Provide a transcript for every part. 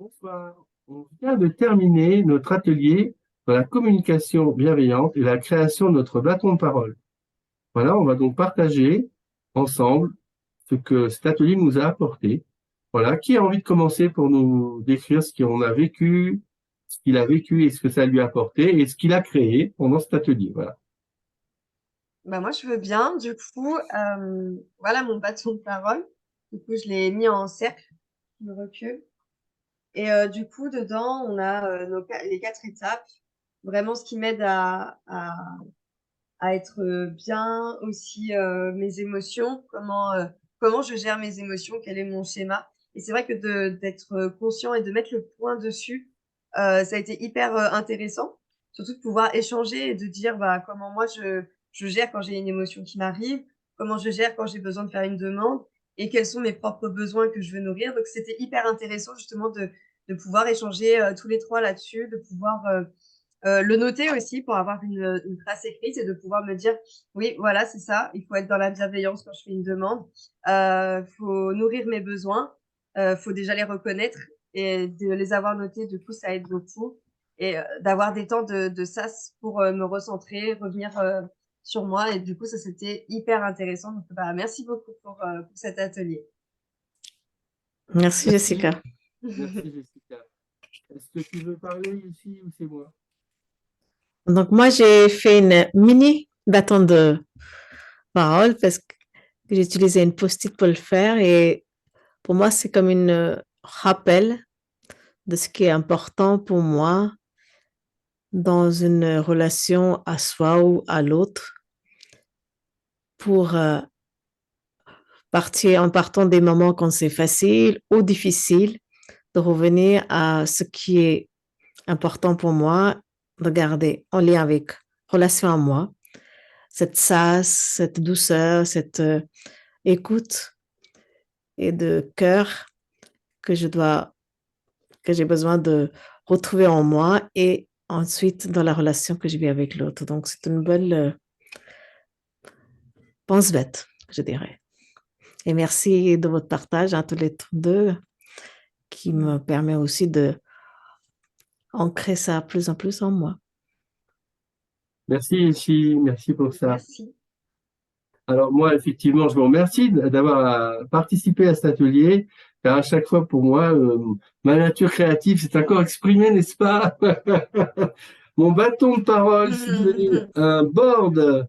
Bonsoir. On vient de terminer notre atelier sur la communication bienveillante et la création de notre bâton de parole. Voilà, on va donc partager ensemble ce que cet atelier nous a apporté. Voilà, qui a envie de commencer pour nous décrire ce qu'on a vécu, ce qu'il a vécu et ce que ça lui a apporté et ce qu'il a créé pendant cet atelier. Voilà. Bah moi, je veux bien. Du coup, voilà mon bâton de parole. Du coup, je l'ai mis en cercle, je me recule. Et du coup, dedans, on a les 4 étapes. Vraiment, ce qui m'aide à être bien aussi mes émotions, comment je gère mes émotions, quel est mon schéma. Et c'est vrai que d'être conscient et de mettre le point dessus, ça a été hyper intéressant, surtout de pouvoir échanger et de dire bah, comment moi je gère quand j'ai une émotion qui m'arrive, comment je gère quand j'ai besoin de faire une demande et quels sont mes propres besoins que je veux nourrir. Donc c'était hyper intéressant justement de pouvoir échanger tous les trois là-dessus, de pouvoir le noter aussi pour avoir une trace écrite et de pouvoir me dire, oui, voilà, c'est ça, il faut être dans la bienveillance quand je fais une demande, faut nourrir mes besoins, faut déjà les reconnaître et de les avoir notés, du coup, ça aide beaucoup. Et d'avoir des temps de sas pour me recentrer, revenir sur moi. Et du coup, ça, c'était hyper intéressant. Donc, bah, merci beaucoup pour cet atelier. Merci, Merci. Jessica. Merci Jessica. Est-ce que tu veux parler ici ou c'est moi? Donc, moi, j'ai fait une mini bâton de parole parce que j'ai utilisé une post-it pour le faire. Et pour moi, c'est comme un rappel de ce qui est important pour moi dans une relation à soi ou à l'autre pour en partant des moments quand c'est facile ou difficile, de revenir à ce qui est important pour moi, de garder en lien avec relation à moi, cette sas, cette douceur, cette écoute et de cœur que que j'ai besoin de retrouver en moi et ensuite dans la relation que je vis avec l'autre. Donc, c'est une belle pense-bête, je dirais. Et merci de votre partage à tous les deux qui me permet aussi de ancrer ça plus en plus en moi. Merci Ici, merci pour ça. Merci. Alors moi, effectivement, je vous remercie d'avoir participé à cet atelier, car à chaque fois, pour moi, ma nature créative s'est encore exprimée, n'est-ce pas? Mon bâton de parole, c'est devenu un board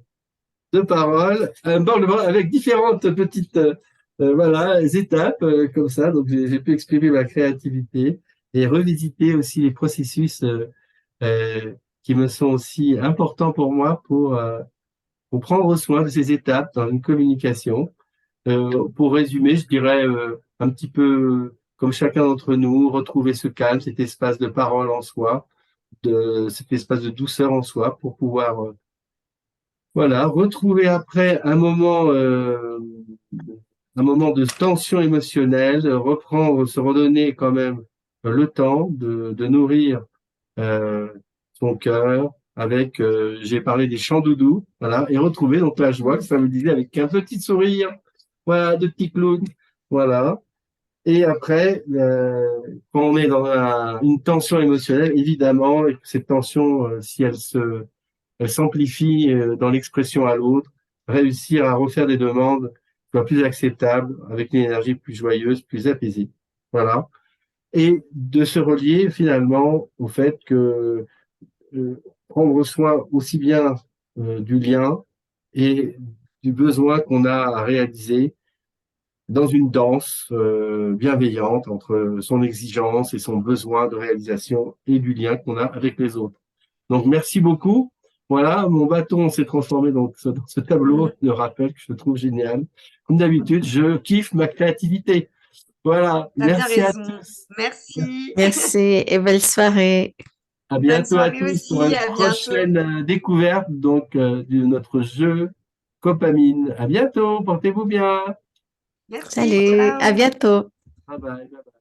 de parole, avec différentes petites voilà, étapes comme ça. Donc j'ai pu exprimer ma créativité et revisiter aussi les processus euh, qui me sont aussi importants pour moi pour prendre soin de ces étapes dans une communication. Pour résumer, je dirais un petit peu comme chacun d'entre nous, retrouver ce calme, cet espace de parole en soi, cet espace de douceur en soi pour pouvoir voilà, retrouver après un moment de tension émotionnelle, reprendre, se redonner quand même le temps de nourrir euh, son cœur avec, j'ai parlé des chants doudous, voilà, et retrouver donc la joie que ça me disait avec un petit sourire, voilà, de petit clown, voilà. Et après, quand on est dans une tension émotionnelle, évidemment, et que cette tension, si elle s'amplifie dans l'expression à l'autre, réussir à refaire des demandes soit plus acceptables, avec une énergie plus joyeuse, plus apaisée. Voilà. Et de se relier finalement au fait que prendre soin aussi bien du lien et du besoin qu'on a à réaliser dans une danse bienveillante entre son exigence et son besoin de réalisation et du lien qu'on a avec les autres. Donc merci beaucoup. Voilà, mon bâton s'est transformé dans ce tableau de rappel que je trouve génial. Comme d'habitude, je kiffe ma créativité. Voilà, T'as bien merci à raison. tous. Merci. Merci et belle soirée. À Bonne bientôt à soirée tous pour aussi. une À bientôt. prochaine découverte donc de notre jeu Copamine. À bientôt, portez-vous bien. Merci. Salut, à Ciao. bientôt. Bye bye. Bye bye.